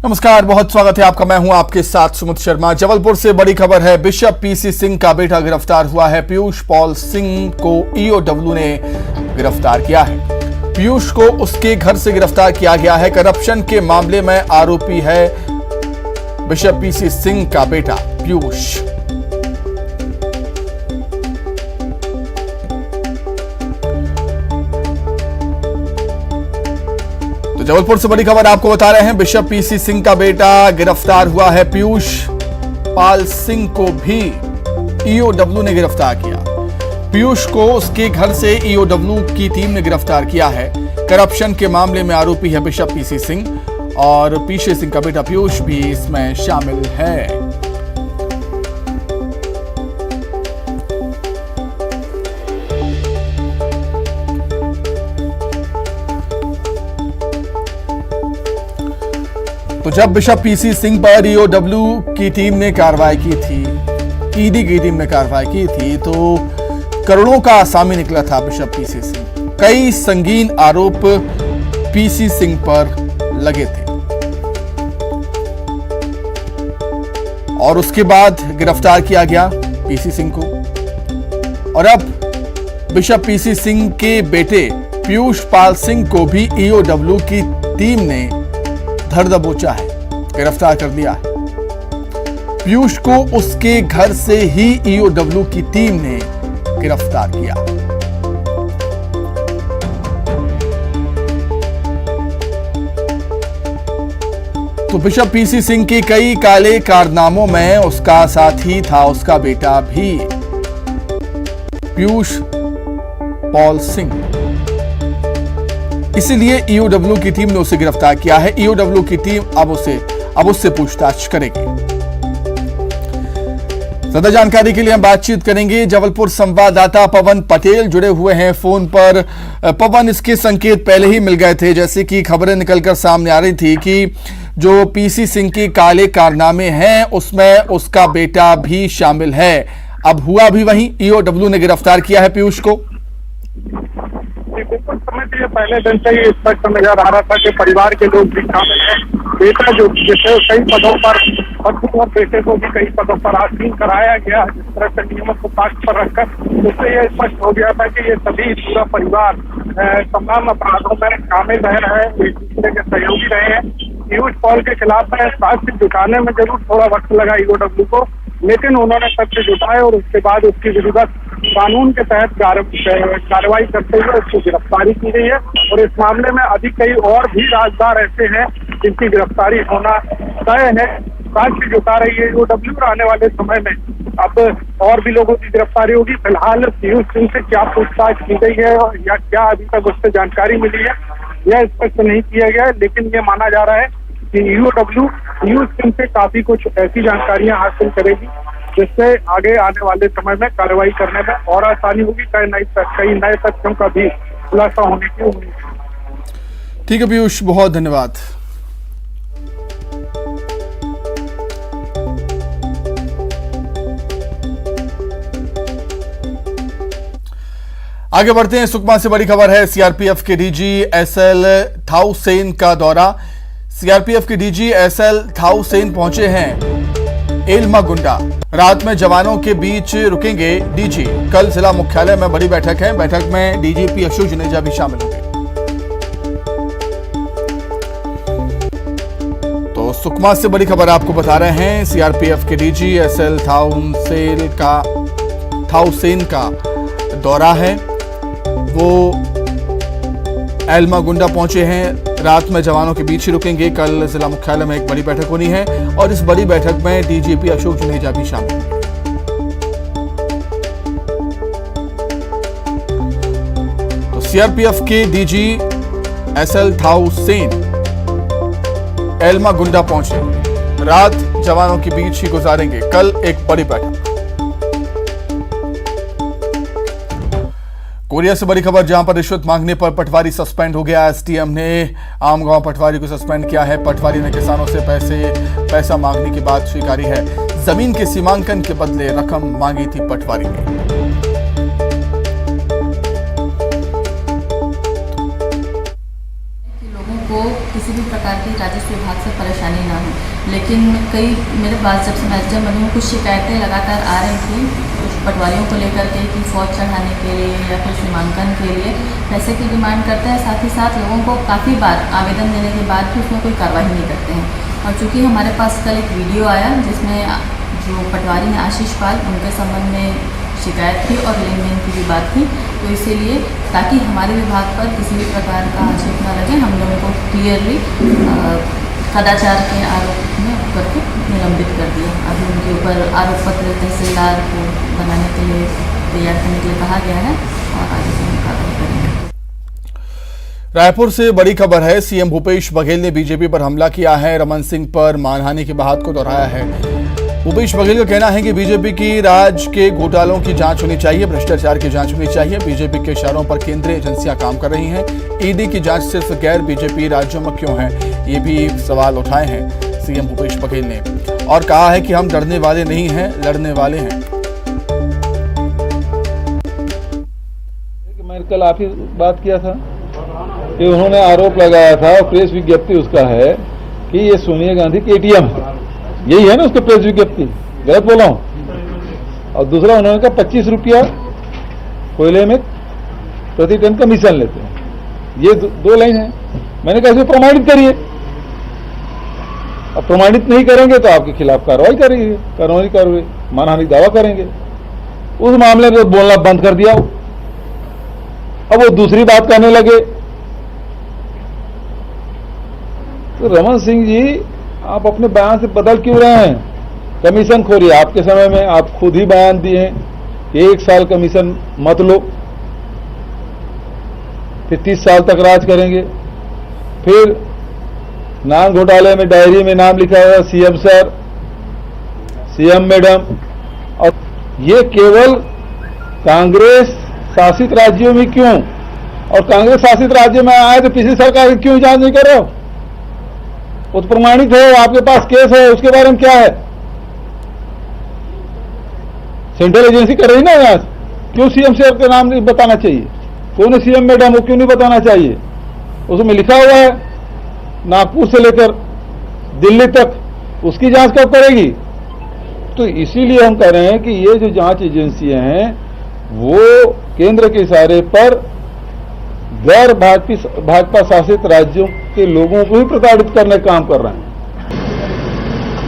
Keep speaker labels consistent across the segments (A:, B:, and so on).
A: नमस्कार, बहुत स्वागत है आपका। मैं हूं आपके साथ सुमित शर्मा। जबलपुर से बड़ी खबर है। बिशप पीसी सिंह का बेटा गिरफ्तार हुआ है। पीयूष पॉल सिंह को ईओडब्ल्यू ने गिरफ्तार किया है। पीयूष को उसके घर से गिरफ्तार किया गया है। करप्शन के मामले में आरोपी है बिशप पीसी सिंह का बेटा पीयूष। जबलपुर से बड़ी खबर आपको बता रहे हैं। बिशप पीसी सिंह का बेटा गिरफ्तार हुआ है। पीयूष पाल सिंह को भी ईओडब्ल्यू ने गिरफ्तार किया। पीयूष को उसके घर से ईओडब्ल्यू की टीम ने गिरफ्तार किया है। करप्शन के मामले में आरोपी है बिशप पीसी सिंह और पीसी सिंह का बेटा पीयूष भी इसमें शामिल है। तो जब बिशप पीसी सिंह पर ईओडब्ल्यू की टीम ने कार्रवाई की थी, ईडी की टीम ने कार्रवाई की थी, तो करोड़ों का आसामी निकला था बिशप पीसी सिंह। कई संगीन आरोप पीसी सिंह पर लगे थे और उसके बाद गिरफ्तार किया गया पीसी सिंह को। और अब बिशप पीसी सिंह के बेटे पीयूष पाल सिंह को भी ईओडब्ल्यू की टीम ने धर दबोचा है, गिरफ्तार कर लिया है। पीयूष को उसके घर से ही ईओडब्ल्यू की टीम ने गिरफ्तार किया। तो बिशप पीसी सिंह के कई काले कारनामों में उसका साथी था उसका बेटा भी पीयूष पॉल सिंह। इसीलिए ईओडब्ल्यू की टीम ने उसे गिरफ्तार किया है। ईओडब्ल्यू की टीम अब उससे पूछताछ करेगी। ज्यादा जानकारी के लिए हम बातचीत करेंगे। जबलपुर संवाददाता पवन पटेल जुड़े हुए हैं फोन पर। पवन, इसके संकेत पहले ही मिल गए थे, जैसे कि खबरें निकलकर सामने आ रही थी कि जो पीसी सिंह के काले कारनामे हैं उसमें उसका बेटा भी शामिल है। अब हुआ भी वहीं, ईओडब्ल्यू ने गिरफ्तार किया है पीयूष को।
B: बिल्कुल समय से पहले दिन से ही स्पष्ट नजर आ रहा था कि परिवार के लोग भी शामिल हैं। बेटा जो जिसे कई पदों पर पत्नी और बेटे को भी कई पदों पर आसीन कराया गया, जिस तरह से नियमों को साक्ष्य पर रखकर, उससे यह स्पष्ट हो गया था कि ये सभी पूरा परिवार तमाम अपराधों में शामिल रहे हैं, एक दूसरे के सहयोगी रहे हैं। पीयूष पॉल के खिलाफ साक्ष्य जुटाने में जरूर थोड़ा वक्त लगा ईओडब्ल्यू को, लेकिन उन्होंने तथ्य जुटाए और उसके बाद उसकी विधिवत कानून के तहत कार्रवाई करते हुए उसकी गिरफ्तारी की गई है। और इस मामले में अभी कई और भी राजदार ऐसे हैं जिनकी गिरफ्तारी होना तय है। साक्ष्य जुटा रही है ईओडब्ल्यू। आने वाले समय में अब और भी लोगों की गिरफ्तारी होगी। फिलहाल पीयूष सिंह से क्या पूछताछ की गई है या क्या अभी तक उससे जानकारी मिली है, यह स्पष्ट नहीं किया गया है, लेकिन ये माना जा रहा है कि ईओडब्ल्यू पीयूष सिंह से काफी कुछ ऐसी जानकारियां हासिल करेगी जिससे आगे आने वाले समय में कार्रवाई करने में और आसानी होगी। कई नए तथ्यों का भी खुलासा होने की उम्मीद है।
A: ठीक है पीयूष, बहुत धन्यवाद। आगे बढ़ते हैं। सुकमा से बड़ी खबर है। सीआरपीएफ के डीजी एसएल थाउसेन का दौरा। सीआरपीएफ के डीजी एसएल थाउसेन पहुंचे हैं एल्मा गुंडा। रात में जवानों के बीच रुकेंगे डीजी। कल जिला मुख्यालय में बड़ी बैठक है। बैठक में डीजीपी अशोक जुनेजा भी शामिल होंगे। तो सुकमा से बड़ी खबर आपको बता रहे हैं। सीआरपीएफ के डीजी एसएल थाउसेन का दौरा है। वो एल्मा गुंडा पहुंचे हैं। रात में जवानों के बीच ही रुकेंगे। कल जिला मुख्यालय में एक बड़ी बैठक होनी है और इस बड़ी बैठक में डीजीपी अशोक जुनेजा भी शामिल होंगे। तो सीआरपीएफ के डीजी एसएल थाउसेन एल्मा गुंडा पहुंचे। रात जवानों के बीच ही गुजारेंगे। कल एक बड़ी बैठक। कोरिया से बड़ी खबर, जहां पर रिश्वत मांगने पर पटवारी सस्पेंड हो गया। एसडीएम ने आमगांव पटवारी को सस्पेंड किया है। पटवारी ने किसानों से पैसा मांगने की बात स्वीकारी है। जमीन के सीमांकन के बदले रकम मांगी थी पटवारी ने।
C: लोगों को किसी भी प्रकार की राजस्व विभाग से परेशानी ना हो। लेकिन कई मेरे पास जब से मैनेजर बनी हूँ कुछ शिकायतें लगातार आ रही थी कुछ पटवारियों को लेकर के कि फौज चढ़ाने के लिए या फिर सीमांकन के लिए पैसे की डिमांड करते हैं, साथ ही साथ लोगों को काफ़ी बार आवेदन देने के बाद भी उसमें कोई कार्रवाई नहीं करते हैं। और चूँकि हमारे पास कल एक वीडियो आया जिसमें जो पटवारी हैं आशीष पाल, उनके संबंध में शिकायत थी और लेन देन की भी बात थी, तो इसीलिए ताकि हमारे विभाग पर किसी भी प्रकार का आक्षेप न लगे, हम लोगों को क्लियरली कदाचार के आरोप में करके निलंबित कर दिया। अभी उनके ऊपर आरोप पत्र तहसीलदार को बनाने के लिए तैयार करने के लिए कहा गया है और आगे से हम कार्रवाई करेंगे।
A: रायपुर से बड़ी खबर है। सीएम भूपेश बघेल ने बीजेपी पर हमला किया है। रमन सिंह पर मानहानि की बात को दोहराया है। भूपेश बघेल का कहना है कि बीजेपी की राज के घोटालों की जांच होनी चाहिए, भ्रष्टाचार की जांच होनी चाहिए। बीजेपी के इशारों पर केंद्रीय एजेंसियां काम कर रही हैं। ईडी की जांच सिर्फ गैर बीजेपी राज्यों में क्यों है, ये भी सवाल उठाए हैं सीएम भूपेश बघेल ने, और कहा है कि हम डरने वाले नहीं हैं, लड़ने वाले हैं।
D: मैंने कल आप ही बात किया था कि उन्होंने आरोप लगाया था और प्रेस विज्ञप्ति उसका है कि ये सोनिया गांधी की एटीएम है, यही है ना उसके प्रेस विज्ञप्ति, गलत बोला हूं। और दूसरा उन्होंने कहा 25 रुपया कोयले में प्रति टन कमीशन लेते हैं, ये दो लाइन है। मैंने कहा इसे प्रमाणित करिए, अब प्रमाणित नहीं करेंगे तो आपके खिलाफ कार्रवाई मानहानि दावा करेंगे। उस मामले में बोलना बंद कर दिया। अब वो दूसरी बात करने लगे। तो रमन सिंह जी, आप अपने बयान से बदल क्यों रहे हैं? कमीशन खोरी आपके समय में आप खुद ही बयान दिए हैं कि 1 साल कमीशन मत लो, फिर 30 साल तक राज करेंगे। फिर नाम घोटाले में डायरी में नाम लिखा हुआ सीएम सर, सीएम मैडम, और ये केवल कांग्रेस शासित राज्यों में क्यों? और कांग्रेस शासित राज्यों में आए तो पिछली सरकार की क्यों जांच नहीं कर रहे हो? वो तो प्रमाणित है, आपके पास केस है, उसके बारे में क्या है? सेंट्रल एजेंसी कर रही ना जांच, क्यों सीएम सर का नाम नहीं बताना चाहिए? कौन है सीएम मैडम, वो क्यों नहीं बताना चाहिए? उसमें लिखा हुआ है नागपुर से लेकर दिल्ली तक, उसकी जांच कब करेगी? तो इसीलिए हम कह रहे हैं कि ये जो जांच एजेंसियां हैं वो केंद्र के इशारे पर गैर भाजपा शासित राज्यों के लोगों को ही प्रताड़ित करने का काम कर रहे हैं।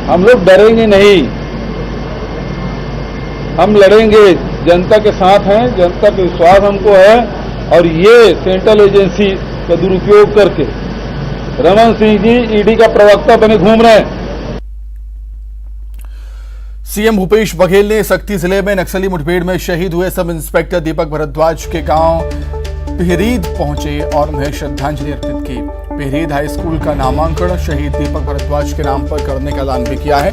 D: हम लोग डरेंगे नहीं, हम लड़ेंगे, जनता के साथ हैं, जनता का विश्वास हमको है। और ये सेंट्रल एजेंसी का दुरुपयोग करके रमन सिंह जी ईडी का प्रवक्ता बने घूम रहे हैं।
A: सीएम भूपेश बघेल ने सक्ती जिले में नक्सली मुठभेड़ में शहीद हुए सब इंस्पेक्टर दीपक भरद्वाज के गांव पिहरीद पहुंचे और उन्हें श्रद्धांजलि अर्पित की। पिहरीद हाई स्कूल का नामांकन शहीद दीपक भरद्वाज के नाम पर करने का ऐलान भी किया है।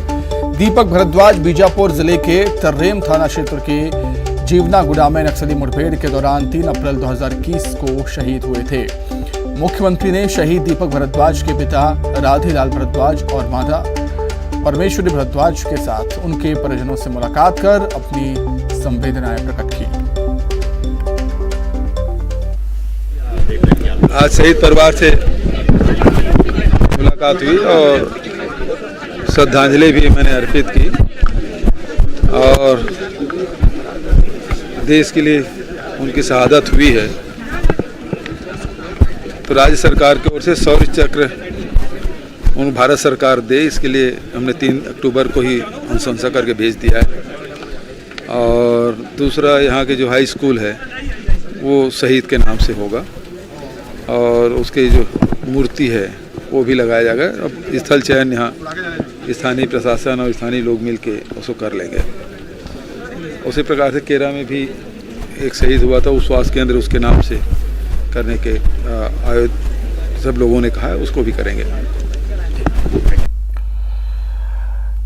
A: दीपक भरद्वाज बीजापुर जिले के तर्रेम थाना क्षेत्र के जीवनागुड़ा में नक्सली मुठभेड़ के दौरान 3 अप्रैल 2021 को शहीद हुए थे। मुख्यमंत्री ने शहीद दीपक भरद्वाज के पिता राधेलाल भरद्वाज और माता परमेश्वरी भरद्वाज के साथ उनके परिजनों से मुलाकात कर अपनी संवेदनाएं प्रकट की।
D: आज शहीद परिवार से मुलाकात हुई और श्रद्धांजलि भी मैंने अर्पित की और देश के लिए उनकी शहादत हुई है तो राज्य सरकार की ओर से शौर्य चक्र उन भारत सरकार दे, इसके लिए हमने 3 अक्टूबर को ही अनुशंसा करके भेज दिया है। और दूसरा, यहाँ के जो हाई स्कूल है वो शहीद के नाम से होगा और उसकी जो मूर्ति है वो भी लगाया जाएगा। अब स्थल चयन यहाँ स्थानीय प्रशासन और स्थानीय लोग मिलके उसको कर लेंगे। उसी प्रकार से केरा में भी एक शहीद हुआ था, उस स्वास्थ्य केंद्र उसके नाम से करने के सब लोगों ने कहा है, उसको भी करेंगे।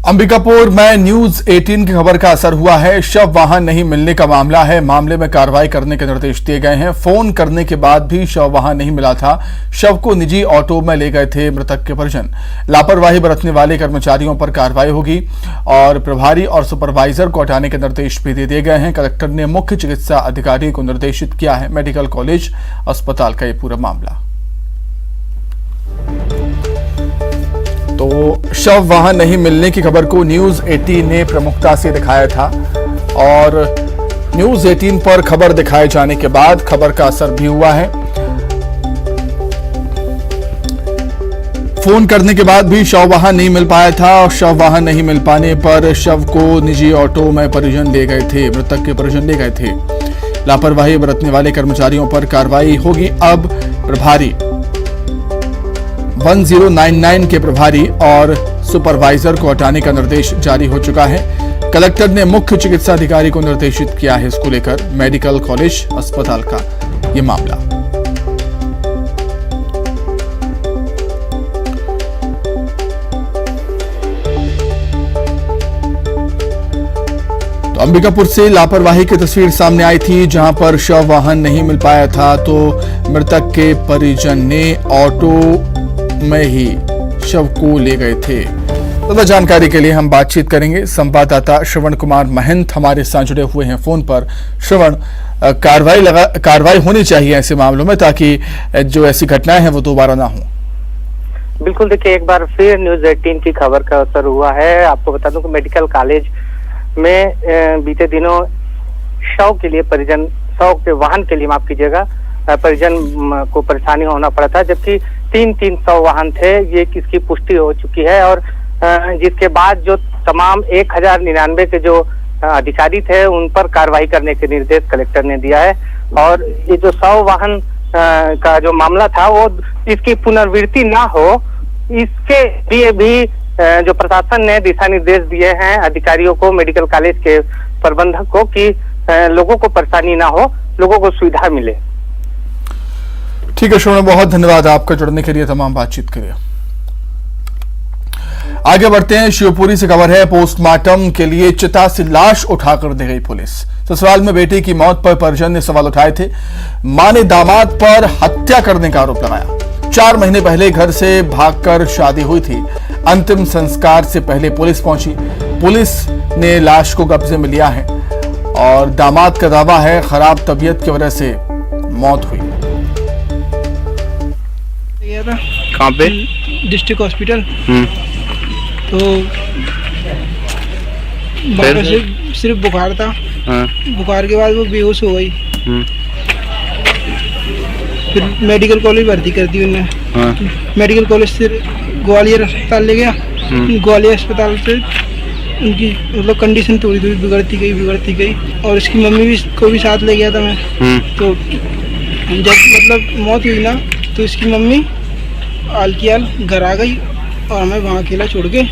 A: अंबिकापुर में न्यूज 18 की खबर का असर हुआ है। शव वहां नहीं मिलने का मामला है। मामले में कार्रवाई करने के निर्देश दिए गए हैं। फोन करने के बाद भी शव वहां नहीं मिला था। शव को निजी ऑटो में ले गए थे मृतक के परिजन। लापरवाही बरतने वाले कर्मचारियों पर कार्रवाई होगी और प्रभारी और सुपरवाइजर को हटाने के निर्देश भी दे दिए गए हैं। कलेक्टर ने मुख्य चिकित्सा अधिकारी को निर्देशित किया है। मेडिकल कॉलेज अस्पताल का ये पूरा मामला। तो शव वहां नहीं मिलने की खबर को न्यूज 18 ने प्रमुखता से दिखाया था और न्यूज 18 पर खबर दिखाए जाने के बाद खबर का असर भी हुआ है। फोन करने के बाद भी शव वहां नहीं मिल पाया था और शव वहां नहीं मिल पाने पर शव को निजी ऑटो में परिजन ले गए थे, मृतक के परिजन ले गए थे। लापरवाही बरतने वाले कर्मचारियों पर कार्रवाई होगी। अब प्रभारी 1099 के प्रभारी और सुपरवाइजर को हटाने का निर्देश जारी हो चुका है। कलेक्टर ने मुख्य चिकित्सा अधिकारी को निर्देशित किया है इसको लेकर। मेडिकल कॉलेज अस्पताल का यह मामला। तो अंबिकापुर से लापरवाही की तस्वीर सामने आई थी, जहां पर शव वाहन नहीं मिल पाया था तो मृतक के परिजन ने ऑटो में ही शव को ले गए थे। ज्यादा जानकारी के लिए हम बातचीत करेंगे। संवाददाता श्रवण कुमार महंत हमारे साथ जुड़े हुए हैं फोन पर। श्रवण, कार्रवाई होनी चाहिए ऐसे मामलों में ताकि जो ऐसी घटनाएं हैं वो दोबारा ना हो।
E: बिल्कुल, देखिए एक बार फिर न्यूज 18 की खबर का असर हुआ है। आपको बता दूं कि मेडिकल कॉलेज में बीते दिनों शव के वाहन के लिए माफ कीजिएगा परिजन को परेशानी होना पड़ा था, जबकि 3 शव वाहन थे। ये किसकी पुष्टि हो चुकी है और जिसके बाद जो तमाम 1099 के जो अधिकारी थे उन पर कार्रवाई करने के निर्देश कलेक्टर ने दिया है। और ये जो शव वाहन का जो मामला था वो इसकी पुनरावृत्ति ना हो, इसके लिए भी जो प्रशासन ने दिशा निर्देश दिए हैं अधिकारियों को, मेडिकल कॉलेज के प्रबंधक को, कि लोगों को परेशानी ना हो, लोगों को सुविधा मिले।
A: ठीक है श्रवण, बहुत धन्यवाद आपका जुड़ने के लिए, तमाम बातचीत के लिए। आगे बढ़ते हैं। शिवपुरी से खबर है, पोस्टमार्टम के लिए चिता से लाश उठाकर दे गई पुलिस। ससुराल में बेटे की मौत पर परिजन ने सवाल उठाए थे। मां ने दामाद पर हत्या करने का आरोप लगाया। 4 महीने पहले घर से भागकर शादी हुई थी। अंतिम संस्कार से पहले पुलिस पहुंची। पुलिस ने लाश को कब्जे में लिया है और दामाद का दावा है खराब तबीयत की वजह से मौत हुई।
F: कहाँ पे? District hospital. तो बाबा से सिर्फ बुखार था। बुखार के बाद वो बेहोश हो गई। फिर मेडिकल कॉलेज भर्ती कर दी उन्होंने। मेडिकल कॉलेज से ग्वालियर अस्पताल ले गया। ग्वालियर अस्पताल से उनकी मतलब कंडीशन थोड़ी बिगड़ती गई और इसकी मम्मी को भी साथ ले गया था मैं। तो जब मतलब मौत हुई ना तो इसकी मम्मी आल की आल घर आ गई और हमें वहां अकेला छोड़ के।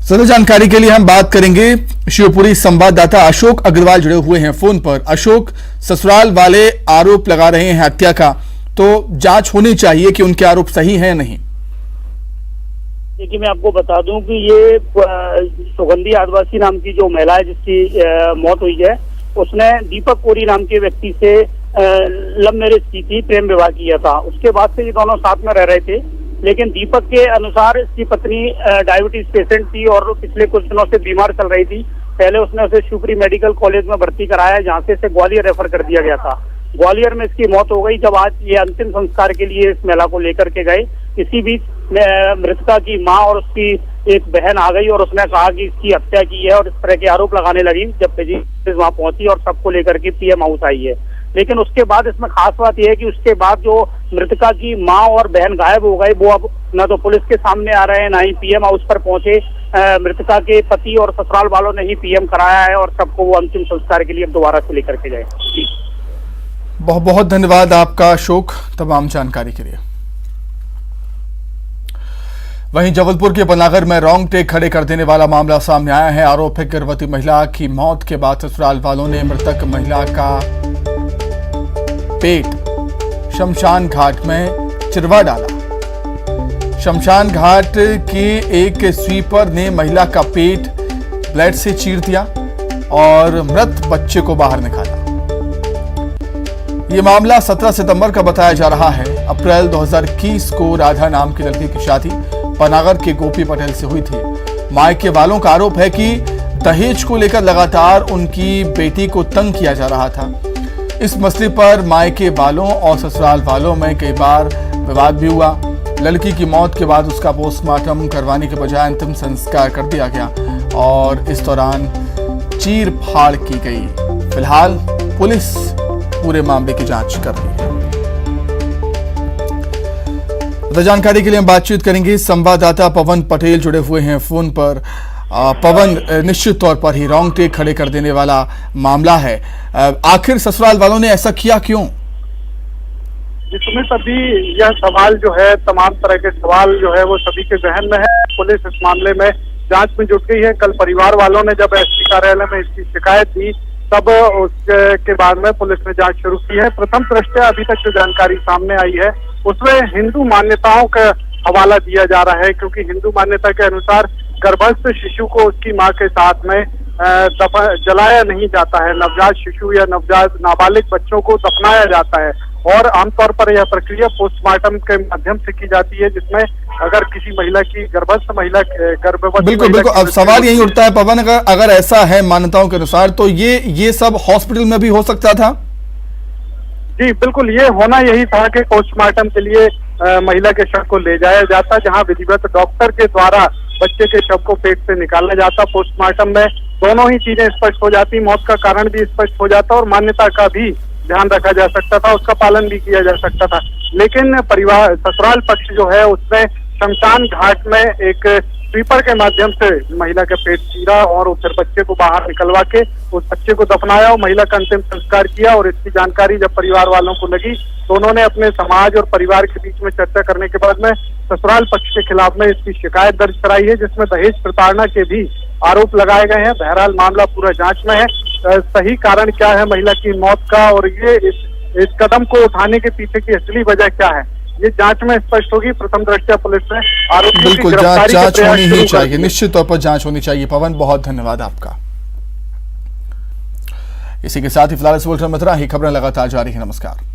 A: ज्यादा जानकारी के लिए हम बात करेंगे। शिवपुरी संवाददाता अशोक अग्रवाल जुड़े हुए हैं फोन पर। अशोक, ससुराल वाले आरोप लगा रहे हैं हत्या का, तो जांच होनी चाहिए कि उनके आरोप सही है या नहीं।
B: देखिए, मैं आपको बता दूं कि ये सुगंधी आदिवासी नाम की जो महिला है जिसकी मौत हुई है, उसने दीपक कोरी नाम के व्यक्ति से लव मैरिज की थी, प्रेम विवाह किया था। उसके बाद से ये दोनों साथ में रह रहे थे, लेकिन दीपक के अनुसार इसकी पत्नी डायबिटीज पेशेंट थी और पिछले कुछ दिनों से बीमार चल रही थी। पहले उसने उसे शिवपुरी मेडिकल कॉलेज में भर्ती कराया, जहां से इसे ग्वालियर रेफर कर दिया गया था। ग्वालियर में इसकी मौत हो गई। जब आज ये अंतिम संस्कार के लिए इस महिला को लेकर के गए, इसी बीच मृतका की मां और उसकी एक बहन आ गई और उसने कहा कि इसकी हत्या की है और इस तरह के आरोप लगाने लगी। जब पुलिस वहां पहुंची और सबको लेकर के पीएम हाउस आई है, लेकिन उसके बाद इसमें खास बात यह है कि उसके बाद जो मृतका की मां और बहन गायब हो गए, वो अब न तो पुलिस के सामने आ रहे हैं, ना ही पीएम हाउस पर पहुंचे। मृतका के पति और ससुराल वालों ने ही पीएम कराया है और सबको वो अंतिम संस्कार के लिए दोबारा से लेकर के गए।
A: बहुत बहुत धन्यवाद आपका अशोक, तमाम जानकारी के लिए। वहीं जबलपुर के पनागर में रोंगटे खड़े कर देने वाला मामला सामने आया है। आरोप है गर्भवती महिला की मौत के बाद ससुराल वालों ने मृतक महिला का पेट शमशान घाट में चिरवा डाला। शमशान घाट के एक स्वीपर ने महिला का पेट ब्लेड से चीर दिया और मृत बच्चे को बाहर निकाला। यह मामला 17 सितंबर का बताया जा रहा है। अप्रैल 2021 को राधा नाम की लड़की की शादी पनागर के गोपी पटेल से हुई थी। मायके वालों का आरोप है कि दहेज को लेकर लगातार उनकी बेटी को तंग किया जा रहा था। इस मसले पर मायके वालों और ससुराल वालों में कई बार विवाद भी हुआ। लड़की की मौत के बाद उसका पोस्टमार्टम करवाने के बजाय अंतिम संस्कार कर दिया गया और इस दौरान चीर फाड़ की गई। फिलहाल पुलिस पूरे मामले की जांच कर रही है। जानकारी के लिए हम बातचीत करेंगे, संवाददाता पवन पटेल जुड़े हुए हैं फोन पर। पवन, निश्चित तौर पर ही रोंगटे खड़े कर देने वाला मामला है। आखिर ससुराल वालों ने ऐसा किया क्यों?
B: इसमें सभी यह सवाल जो है, तमाम तरह के सवाल जो है वो सभी के जहन में है। पुलिस इस मामले में जांच में जुट गई है। कल परिवार वालों ने जब एसपी कार्यालय में इसकी शिकायत दी तब उसके बाद में पुलिस ने जांच शुरू की है। प्रथम दृष्टया अभी तक जो जानकारी सामने आई है उसमें हिंदू मान्यताओं का हवाला दिया जा रहा है, क्योंकि हिंदू मान्यता के अनुसार गर्भस्थ शिशु को उसकी मां के साथ में जलाया नहीं जाता है। नवजात शिशु या नवजात नाबालिग बच्चों को दफनाया जाता है और आमतौर पर यह प्रक्रिया पोस्टमार्टम के माध्यम से की जाती है, जिसमें अगर किसी महिला की गर्भस्थ महिला गर्भवती
A: बिल्कुल। अब सवाल यही उठता है पवन, अगर ऐसा है मान्यताओं के अनुसार तो ये सब हॉस्पिटल में भी हो सकता था?
B: जी बिल्कुल, ये होना यही था कि पोस्टमार्टम के लिए महिला के शव को ले जाया जाता, जहां विधिवत डॉक्टर के द्वारा बच्चे के शव को पेट से निकाला जाता। पोस्टमार्टम में दोनों ही चीजें स्पष्ट हो जाती, मौत का कारण भी स्पष्ट हो जाता और मान्यता का भी ध्यान रखा जा सकता था, उसका पालन भी किया जा सकता था। लेकिन परिवार ससुराल पक्ष जो है उसने शमशान घाट में एक स्वीपर के माध्यम से महिला का पेट चीरा और फिर बच्चे को बाहर निकलवा के उस बच्चे को दफनाया और महिला का अंतिम संस्कार किया। और इसकी जानकारी जब परिवार वालों को लगी तो उन्होंने अपने समाज और परिवार के बीच में चर्चा करने के बाद में ससुराल पक्ष के खिलाफ में इसकी शिकायत दर्ज कराई है, जिसमें दहेज प्रताड़ना के भी आरोप लगाए गए हैं। बहरहाल मामला पूरा जांच में है। सही कारण क्या है महिला की मौत का और ये इस कदम को उठाने के पीछे की असली वजह क्या है, ये जांच में स्पष्ट होगी। प्रथम दृष्टया पुलिस ने आरोपियों की गिरफ्तारी
A: जांच होनी ही चाहिए, निश्चित तौर पर जांच होनी चाहिए। पवन, बहुत धन्यवाद आपका। इसी के साथ ही फिलहाल इस बुलेटिन में इतना ही। खबरें लगातार जारी है। नमस्कार।